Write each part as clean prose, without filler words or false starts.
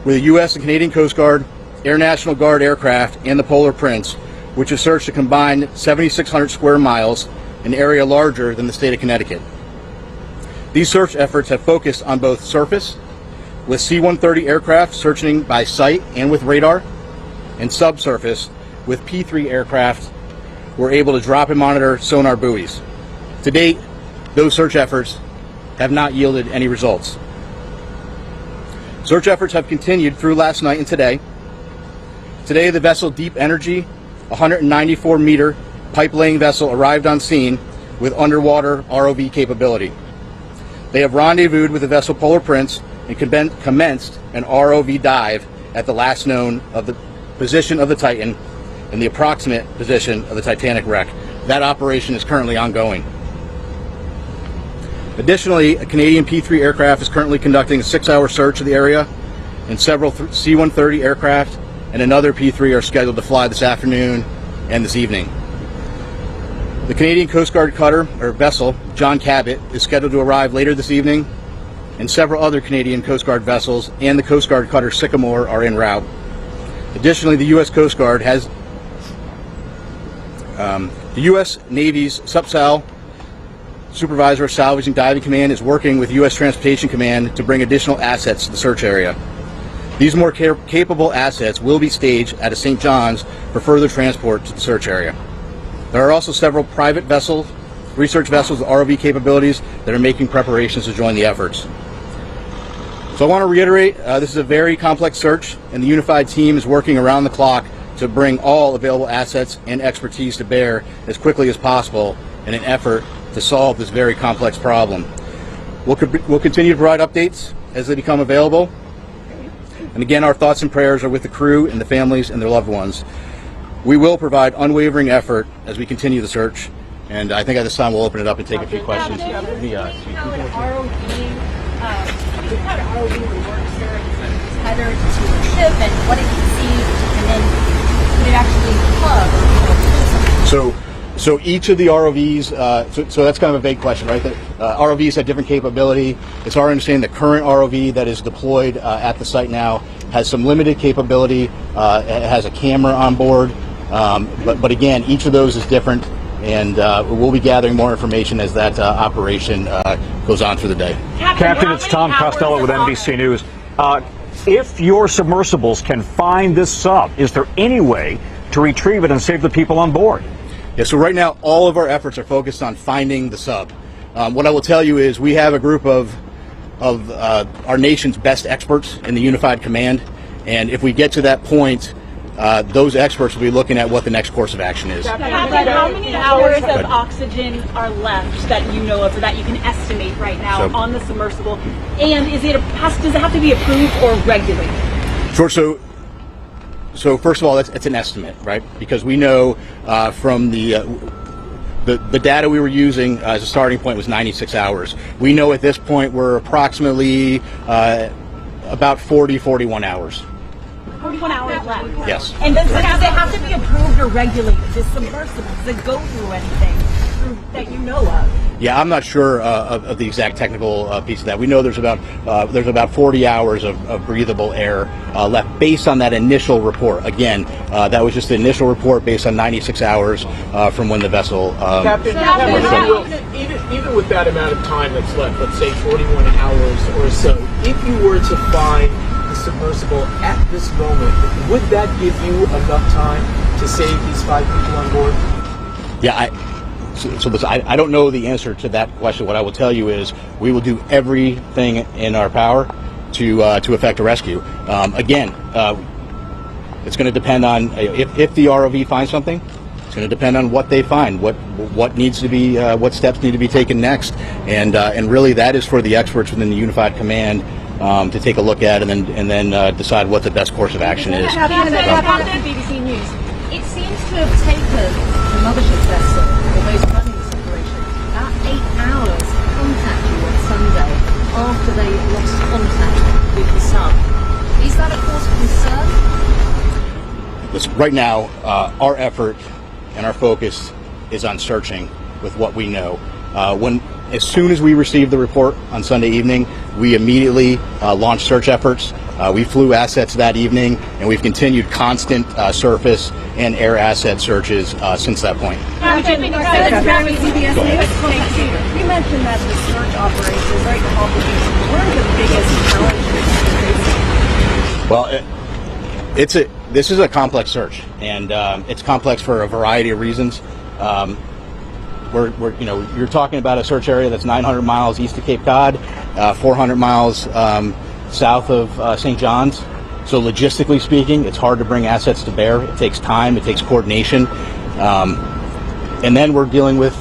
with the U.S. and Canadian Coast Guard, Air National Guard aircraft, and the Polar Prince, which has searched a combined 7,600 square miles, an area larger than the state of Connecticut. These search efforts have focused on both surface, with C-130 aircraft searching by sight and with radar, and subsurface, with P-3 aircraft were able to drop and monitor sonar buoys. To date, those search efforts have not yielded any results. Search efforts have continued through last night and today. Today, the vessel Deep Energy, a 194-meter pipe-laying vessel, arrived on scene with underwater ROV capability. They have rendezvoused with the vessel Polar Prince and commenced an ROV dive at the last known of the position of the Titan and the approximate position of the Titanic wreck. That operation is currently ongoing. Additionally, a Canadian P-3 aircraft is currently conducting a 6-hour search of the area, and several C-130 aircraft and another P-3 are scheduled to fly this afternoon and this evening. The Canadian Coast Guard cutter, or vessel, John Cabot, is scheduled to arrive later this evening, and several other Canadian Coast Guard vessels and the Coast Guard cutter Sycamore are en route. Additionally, the U.S. Coast Guard has the U.S. Navy's SUPSAL, Supervisor of Salvage and Diving Command, is working with U.S. Transportation Command to bring additional assets to the search area. These more capable assets will be staged out of St. John's for further transport to the search area. There are also several private vessels, research vessels with ROV capabilities that are making preparations to join the efforts. So I want to reiterate, this is a very complex search, and the unified team is working around the clock to bring all available assets and expertise to bear as quickly as possible in an effort to solve this very complex problem. We'll continue to provide updates as they become available. And again, our thoughts and prayers are with the crew and the families and their loved ones. We will provide unwavering effort as we continue the search, and I think at this time we'll open it up and take a few questions. How an ROV would work, sir? It's tethered to a ship and what it can see, and then would it actually plug? So each of the ROVs, so that's kind of a vague question, right? ROVs have different capability. It's our understanding the current ROV that is deployed at the site now has some limited capability. It has a camera on board, but again, each of those is different, and we'll be gathering more information as that operation goes on through the day. Captain, it's Tom Costello with NBC News. If your submersibles can find this sub, is there any way to retrieve it and save the people on board? Yeah, so right now all of our efforts are focused on finding the sub. What I will tell you is we have a group of our nation's best experts in the Unified Command, and if we get to that point, those experts will be looking at what the next course of action is. How many hours of oxygen are left that you know of, or that you can estimate right now on the submersible? And does it have to be approved or regulated? Sure. So first of all, it's an estimate, right? Because we know from the data we were using as a starting point was 96 hours. We know at this point we're approximately about 41 hours. 41 hours left. Yes. And does it have to be approved or regulated? Does submersible, does it go through anything that you know of? Yeah, I'm not sure of the exact technical piece of that. We know there's about 40 hours of breathable air left based on that initial report. Again, that was just the initial report based on 96 hours from when the vessel. Captain, even with that amount of time that's left, let's say 41 hours or so, if you were to find the submersible at this moment, would that give you enough time to save these 5 people on board? Yeah, I don't know the answer to that question. What I will tell you is we will do everything in our power to effect a rescue. Again, it's going to depend on if the ROV finds something. It's going to depend on what they find, what needs to be, what steps need to be taken next, and really that is for the experts within the Unified Command to take a look at and then decide what the best course of action is. BBC News. It seems to have taken the mothership vessel, or those running this operation, about 8 hours to contact you on Sunday after they lost contact with the sub. Is that a cause of concern? Listen, right now, our effort and our focus is on searching with what we know. As soon as we received the report on Sunday evening, we immediately launched search efforts. We flew assets that evening, and we've continued constant surface and air asset searches since that point. You mentioned that the search operation is very complicated. What are the biggest challenges? Well, this is a complex search, and it's complex for a variety of reasons. You're talking about a search area that's 900 miles east of Cape Cod, 400 miles south of St. John's. So logistically speaking, it's hard to bring assets to bear. It takes time. It takes coordination. And then we're dealing with,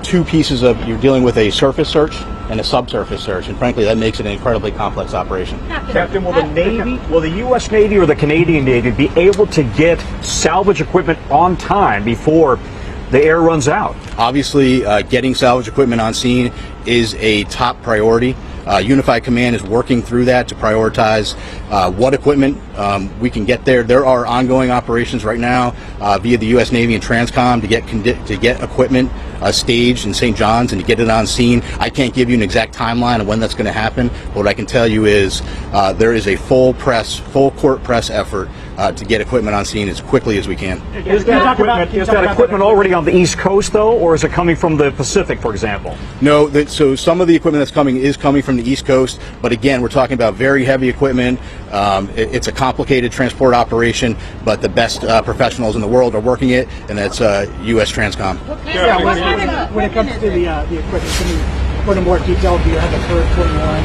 two pieces of, you're dealing with a surface search and a subsurface search. And frankly, that makes it an incredibly complex operation. Captain, will the U.S. Navy or the Canadian Navy be able to get salvage equipment on time before the air runs out? Obviously, getting salvage equipment on scene is a top priority. Unified Command is working through that to prioritize what equipment we can get there. There are ongoing operations right now via the U.S. Navy and Transcom to get equipment staged in St. John's and to get it on scene. I can't give you an exact timeline of when that's going to happen. But what I can tell you is there is a full court press effort to get equipment on scene as quickly as we can. Is that equipment already on the East Coast, though, or is it coming from the Pacific, for example? No, so some of the equipment that's coming is coming from the East Coast, but again, we're talking about very heavy equipment. It's a complicated transport operation, but the best professionals in the world are working it, and that's U.S. Transcom. When it comes to the equipment, can you go into more detail? Do you have a Curve 21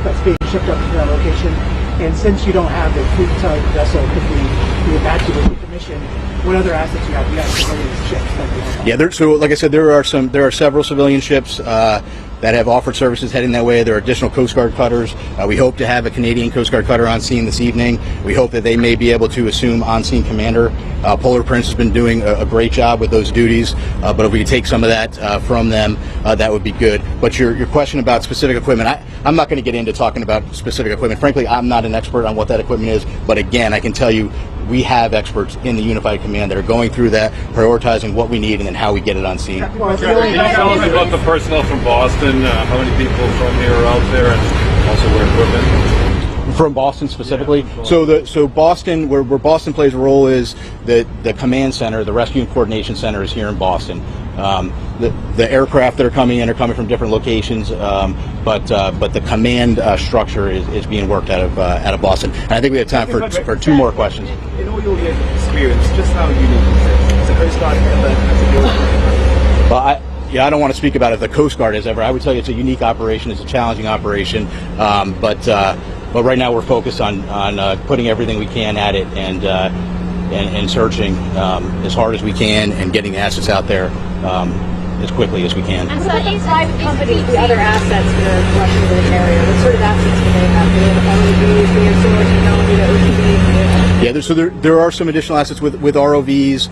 that's being shipped up to that location? And since you don't have a fleet-type vessel, could be evacuated with the mission, what other assets you have? You have civilian ships that you have? Yeah, so like I said, there are several civilian ships that have offered services heading that way. There are additional Coast Guard cutters. We hope to have a Canadian Coast Guard cutter on scene this evening. We hope that they may be able to assume on-scene commander. Polar Prince has been doing a great job with those duties, but if we could take some of that from them, that would be good. But your question about specific equipment, I'm not going to get into talking about specific equipment. Frankly, I'm not an expert on what that equipment is, but again, I can tell you we have experts in the Unified Command that are going through that, prioritizing what we need and then how we get it on scene. Can you tell us about the personnel from Boston? How many people from here are out there, and also where equipment? From Boston specifically. So Boston, where Boston plays a role is the command center, the rescue and coordination center is here in Boston. The aircraft that are coming in are coming from different locations, but the command structure is being worked out of Boston. And I think we have time for two more questions. In all your years of experience, just how unique is it? Is the Coast Guard ever Well, I don't want to speak about if the Coast Guard is ever. I would tell you it's a unique operation, it's a challenging operation, but right now we're focused on putting everything we can at it and searching as hard as we can and getting the assets out there as quickly as we can. And so these private companies, the other assets that are rushing to the carrier, what sort of assets do they have? Do they have ROVs, So there are some additional assets with ROVs.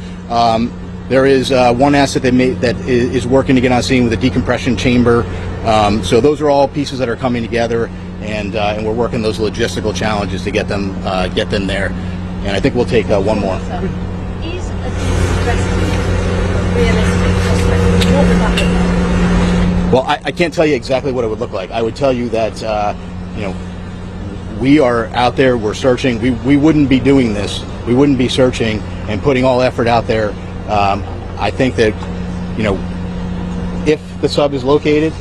There is one asset that is working to get on scene with a decompression chamber. So those are all pieces that are coming together, and we're working those logistical challenges to get them there. And I think we'll take one more. Is a realistic prospect? What would that look like? Well, I can't tell you exactly what it would look like. I would tell you that we are out there, we're searching. We wouldn't be doing this. We wouldn't be searching and putting all effort out there. I think that, if the sub is located,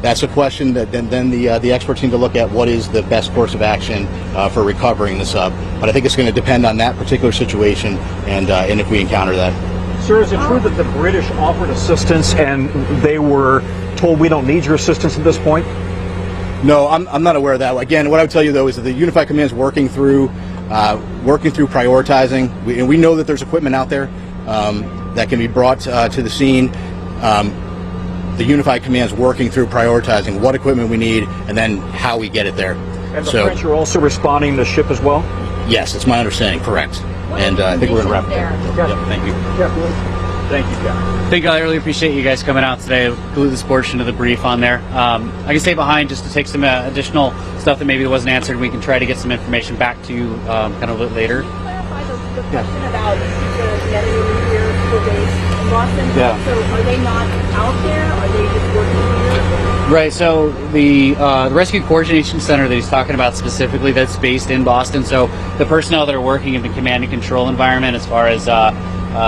that's a question that then the experts need to look at what is the best course of action for recovering the sub. But I think it's going to depend on that particular situation and if we encounter that. Sir, is it true that the British offered assistance and they were told we don't need your assistance at this point? No, I'm not aware of that. Again, what I would tell you though is that the Unified Command is working through prioritizing. We know that there's equipment out there that can be brought to the scene. The Unified Command is working through prioritizing what equipment we need and then how we get it there. And the French are also responding to the ship as well? Yes, that's my understanding, correct. And I think we're going to wrap it there. Yep, thank you. Thank you, Captain. Thank you. I really appreciate you guys coming out today. Glue this portion of the brief on there. I can stay behind just to take some additional stuff that maybe wasn't answered. We can try to get some information back to you kind of a little later. Can you clarify the question about the getting nuclear for base in Boston? Yeah. So are they not out there? Are they just working here? Right, so the Rescue Coordination Center that he's talking about specifically, that's based in Boston. So the personnel that are working in the command and control environment, as far as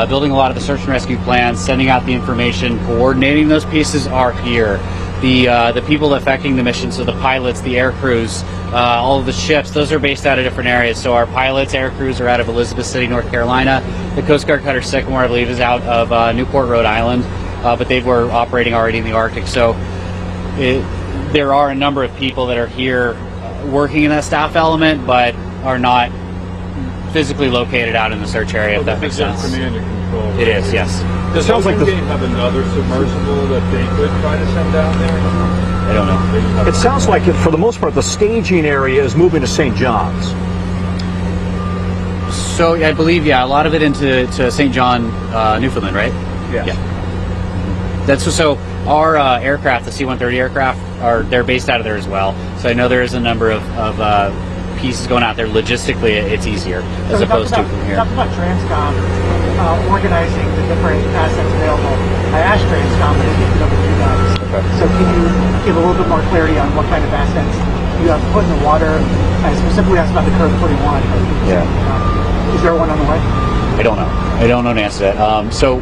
building a lot of the search and rescue plans, sending out the information, coordinating those pieces, are here. The people affecting the mission, so the pilots, the air crews, all of the ships, those are based out of different areas. So our pilots, air crews are out of Elizabeth City, North Carolina. The Coast Guard cutter Sycamore, I believe, is out of Newport, Rhode Island, but they were operating already in the Arctic. So there are a number of people that are here working in that staff element, but are not physically located out in the search area, if that makes sense. Command and control. It is, yes. Does Ocean Gate have another submersible that they could try to send down there? I don't know. It sounds like, for the most part, the staging area is moving to St. John's. So I believe, yeah, a lot of it into St. John, Newfoundland, right? Yes. Yeah. That's so. Our aircraft, the C-130 aircraft, they're based out of there as well. So I know there is a number of pieces going out there. Logistically, it's easier as opposed to from here. Talk about Transcom organizing the different assets available. I asked Transcom, but they didn't know what you guys. Okay. So can you give a little bit more clarity on what kind of assets you have put in the water? I specifically asked about the Curve 41. Yeah. Is there one on the way? I don't know. I don't know the answer to that. So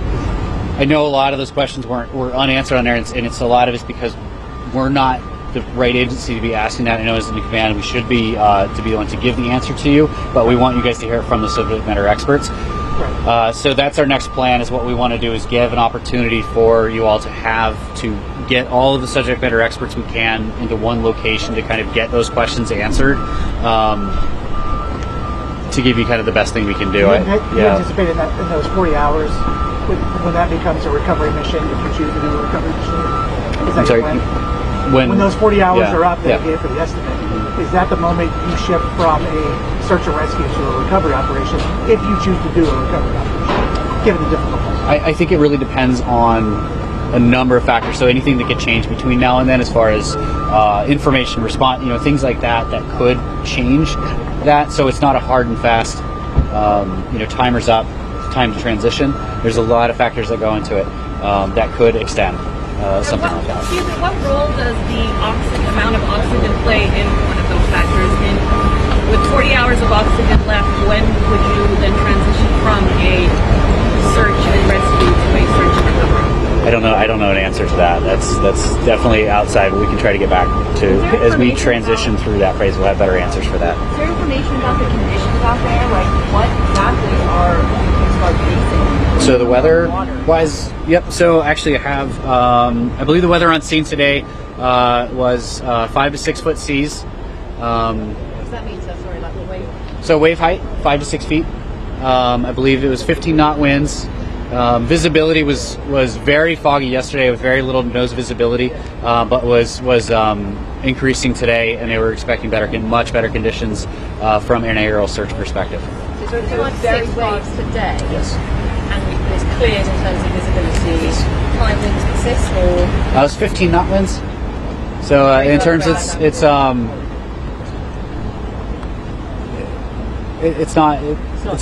I know a lot of those questions were unanswered on there, and it's a lot of it's because we're not the right agency to be asking that. I know as in the command we should be to be the one to give the answer to you, but we want you guys to hear it from the subject matter experts. Right. So that's our next plan. Is what we want to do is give an opportunity for you all to get all of the subject matter experts we can into one location to kind of get those questions answered. To give you kind of the best thing we can do. You anticipate in those 40 hours when that becomes a recovery mission, if you choose to do a recovery mission? Is that your plan? When those 40 hours are up that you gave for the estimate, is that the moment you shift from a search and rescue to a recovery operation, if you choose to do a recovery operation, given the difficulties? I think it really depends on a number of factors. So anything that could change between now and then, as far as information response, things like that could change that. So it's not a hard and fast, timer's up, time to transition. There's a lot of factors that go into it that could extend something like that. Excuse me, what role does the amount of oxygen play in one of those factors? And with 40 hours of oxygen left, when would you then transition from a search and rescue to a search and recovery? I don't know an answer to that. That's definitely outside, but we can try to get back to as we transition through that phase. We'll have better answers for that. Is there information about the conditions out there? Like what exactly are facing? So the weather-wise, yep. So actually, I have, I believe the weather on scene today was 5 to 6 foot seas. What does that mean? So sorry, like the wave. So wave height 5 to 6 feet. I believe it was 15 knot winds. Visibility was very foggy yesterday with very little nose visibility, but was increasing today, and they were expecting much better conditions from an aerial search perspective. So it's like 6 waves today. Yes. And it's cleared in terms of visibility. High winds persist, or It was 15 knot winds. So in terms, it's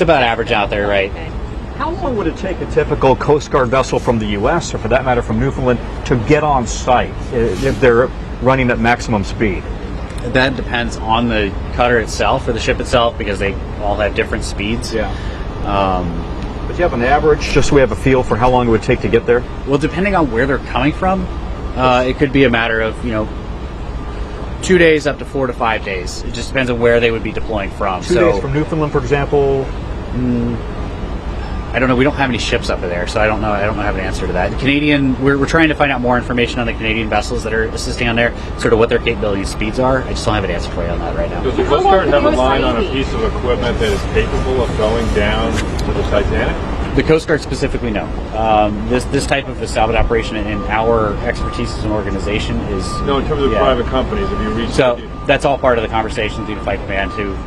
about average out there, right? Okay. How long would it take a typical Coast Guard vessel from the U.S., or for that matter from Newfoundland, to get on site if they're running at maximum speed? That depends on the cutter itself or the ship itself, because they all have different speeds. Yeah. But you have an average, just so we have a feel for how long it would take to get there? Well, depending on where they're coming from, it could be a matter of 2 days up to 4 to 5 days. It just depends on where they would be deploying from. 2 days from Newfoundland, for example. I don't know. We don't have any ships up there, so I don't know. I don't have an answer to that. We're trying to find out more information on the Canadian vessels that are assisting on there, sort of what their capability and speeds are. I just don't have an answer for you on that right now. Does the Coast Guard have a line on a piece of equipment that is capable of going down to the Titanic? The Coast Guard specifically, no. This type of a salvage operation, in our expertise as an organization, is No, in terms of private companies, have you reached? So that's all part of the conversation through the Flight Command to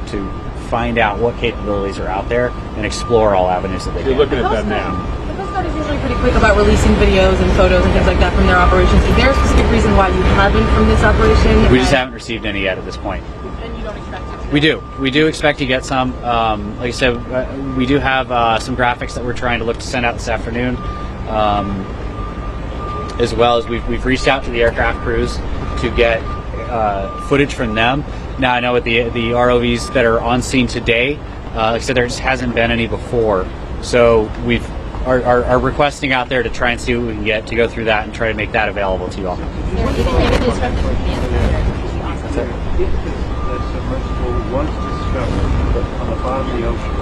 find out what capabilities are out there and explore all avenues that they You're can. looking at that now. The Coast Guard is usually pretty quick about releasing videos and photos and things like that from their operations. Is there a specific reason why you haven't from this operation? We just haven't received any yet at this point. And you don't expect it to? We do expect to get some. Like I said, we do have some graphics that we're trying to look to send out this afternoon as well as we've reached out to the aircraft crews to get footage from them. Now I know with the ROVs that are on scene today, like I said, there just hasn't been any before, so we've are requesting out there to try and see what we can get to go through that and try to make that available to you all. If the submersible was discovered on the bottom of the ocean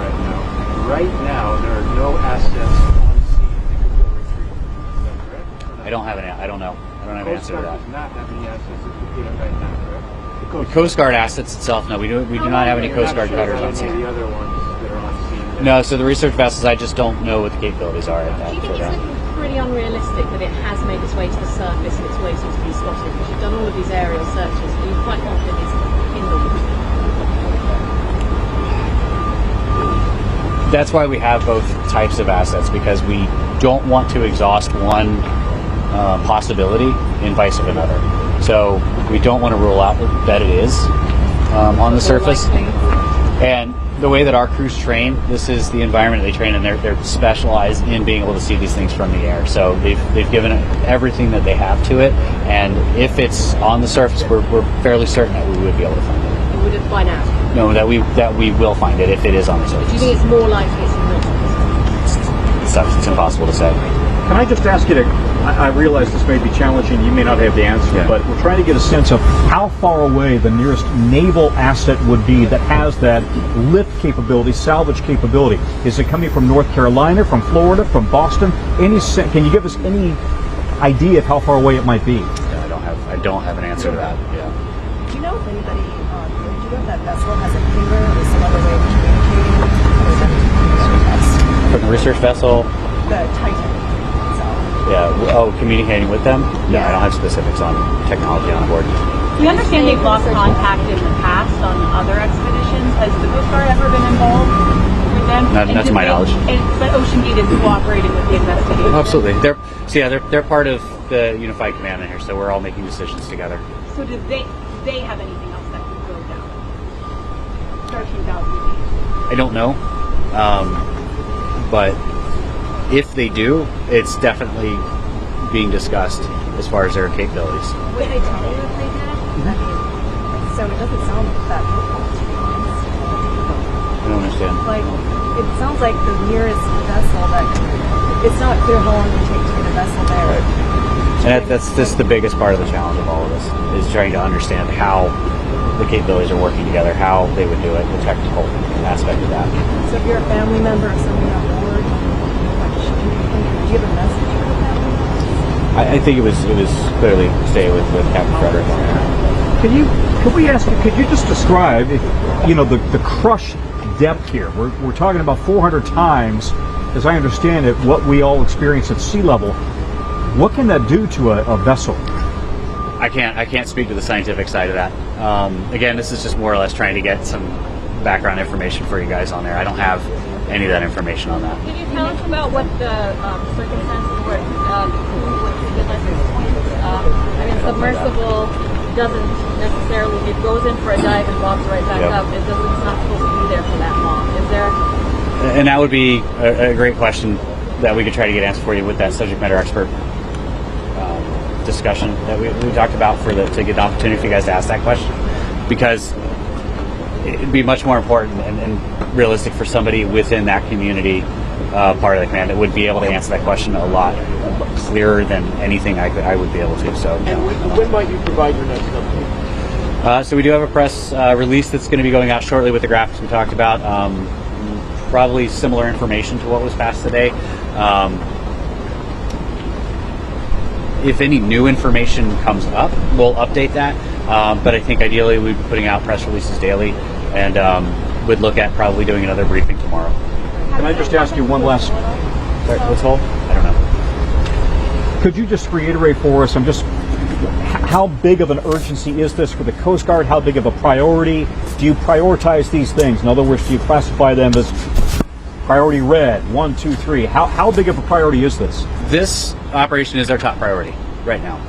right now there are no assets on scene that could go retrieve. Is that correct? I don't have an answer to that. Does not have any assets that could get it right now, correct? The Coast Guard assets itself, no, we do not have any Coast Guard cutters on scene. The other ones that are on scene. No, so the research vessels, I just don't know what the capabilities are at that. Do you think it's looking pretty unrealistic that it has made its way to the surface and its way to be spotted? Because you've done all of these aerial searches, and you're quite confident it's in the water. That's why we have both types of assets, because we don't want to exhaust one possibility in vice of another. So we don't want to rule out that it is on the surface. And the way that our crews train, this is the environment they train in. They're specialized in being able to see these things from the air. So they've given it everything that they have to it. And if it's on the surface, we're fairly certain that we would be able to find it. You would have by now. No, that we will find it if it is on the surface. Do you think it's more likely it's in the surface? It's impossible to say. Can I just ask you to, I realize this may be challenging, you may not have the answer, but we're trying to get a sense of how far away the nearest naval asset would be that has that lift capability, salvage capability. Is it coming from North Carolina, from Florida, from Boston? Can you give us any idea of how far away it might be? Yeah, I don't have an answer to that. Yeah. Do you know if anybody, do you know if that vessel has a finger or some other way of communicating? Or is it From the research vessel? the Titan? Yeah. Communicating with them? No, I don't have specifics on technology on board. We understand they've lost contact in the past on other expeditions. Has the Coast Guard ever been involved with them? Not to my knowledge. But Ocean Gate is cooperating with the investigation. Absolutely. They're part of the Unified Command in here, so we're all making decisions together. So do they have anything else that could go down? 13,000 feet. I don't know, but if they do, it's definitely being discussed as far as their capabilities. Would they tell you if they did? I mean, so it doesn't sound that hopeful, to be honest. I don't understand. Like, it sounds like the nearest vessel that it's not clear how long it would take to get a vessel there. Right. And that's the biggest part of the challenge of all of this, is trying to understand how the capabilities are working together, how they would do it, the technical aspect of that. So if you're a family member or somebody on board, do you have a message for the family? I think it was clearly stay with Captain Frederick. Could you just describe, the crush depth here? We're talking about 400 times, as I understand it, what we all experience at sea level. What can that do to a vessel? I can't speak to the scientific side of that. Again, this is just more or less trying to get some background information for you guys on there. I don't have any of that information on that. Can you tell us about what the circumstances were at this point? I mean, submersible doesn't necessarily, it goes in for a dive and walks right back up. It's not supposed to be there for that long. Is there? And that would be a great question that we could try to get answered for you with that subject matter expert discussion that we talked about to get the opportunity for you guys to ask that question, because it'd be much more important and realistic for somebody within that community part of the command that would be able to answer that question a lot clearer than anything I would be able to. So. And when might you provide your next update? So we do have a press release that's going to be going out shortly with the graphics we talked about. Probably similar information to what was passed today. If any new information comes up, we'll update that. But I think ideally we'd be putting out press releases daily, and would look at probably doing another briefing tomorrow. Can I just ask you one last? Sorry, what's hold? I don't know. Could you just reiterate for us? How big of an urgency is this for the Coast Guard? How big of a priority? Do you prioritize these things? In other words, do you classify them as priority red, 1, 2, 3? How big of a priority is this? This operation is our top priority right now.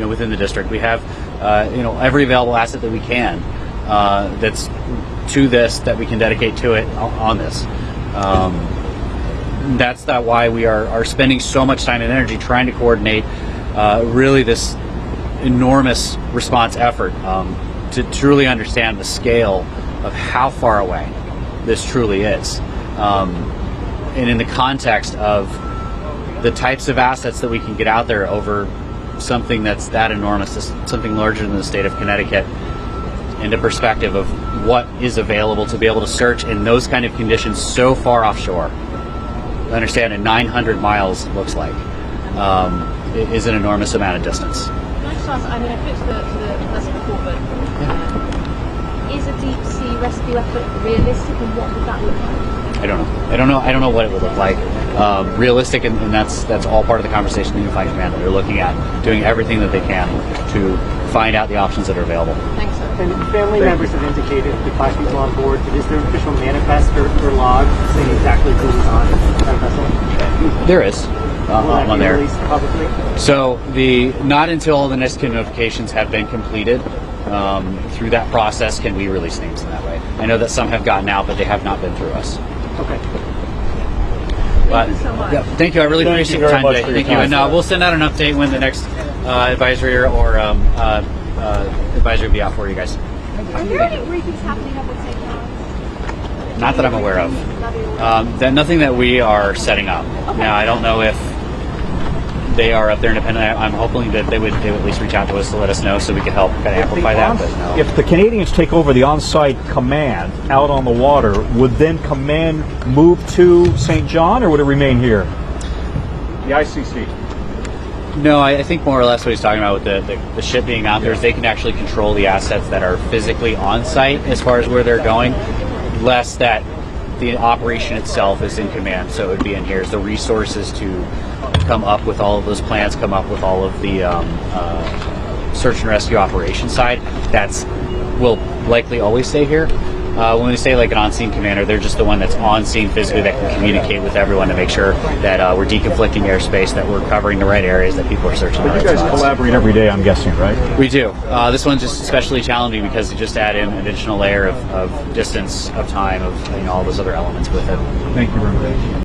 Within the district, we have every available asset that we can that's to this that we can dedicate to it on this. that's why we are spending so much time and energy trying to coordinate really this enormous response effort to truly understand the scale of how far away this truly is. And in the context of the types of assets that we can get out there over something that's that enormous, something larger than the state of Connecticut, into perspective of what is available to be able to search in those kind of conditions so far offshore. Understand that 900 miles looks like is an enormous amount of distance. Can I just ask, I mean, I've looked to the lesson before, but is a deep sea rescue effort realistic, and what would that look like? I don't know what it would look like. Realistic, and that's all part of the conversation in Unified Command, that they're looking at doing everything that they can to find out the options that are available. Thanks, sir. And family members have indicated the 5 people on board, but is there an official manifest or log saying exactly who was on that vessel? There is. Will that On be there. released publicly? So not until all the NIST notifications have been completed, through that process can we release names in that way. I know that some have gotten out, but they have not been through us. Okay. But, Thank you so much. yeah, thank you. I really Thank appreciate you your very time much today. for your Thank you. time, And sir. we'll send out an update when the next advisory or advisory will be out for you guys. Are there any briefings happening up at St. John's? Not that I'm aware of. Nothing that we are setting up. Now, I don't know if they are up there independently. I'm hoping that they would at least reach out to us to let us know so we could help kind of amplify that. But no. If the Canadians take over the on-site command out on the water, would then command move to St. John, or would it remain here? The ICC. No, I think more or less what he's talking about with the ship being out there is they can actually control the assets that are physically on site as far as where they're going, less that the operation itself is in command. So it would be in here as the resources to come up with all of those plans, come up with all of the search and rescue operation side. That's will likely always stay here. When we say like an on-scene commander, they're just the one that's on scene physically that can communicate with everyone to make sure that we're deconflicting airspace, that we're covering the right areas, that people are searching the But right you guys spots. collaborate every day, I'm guessing, right? We do. This one's just especially challenging because you just add in an additional layer of distance, of time, of all those other elements with it. Thank you very much.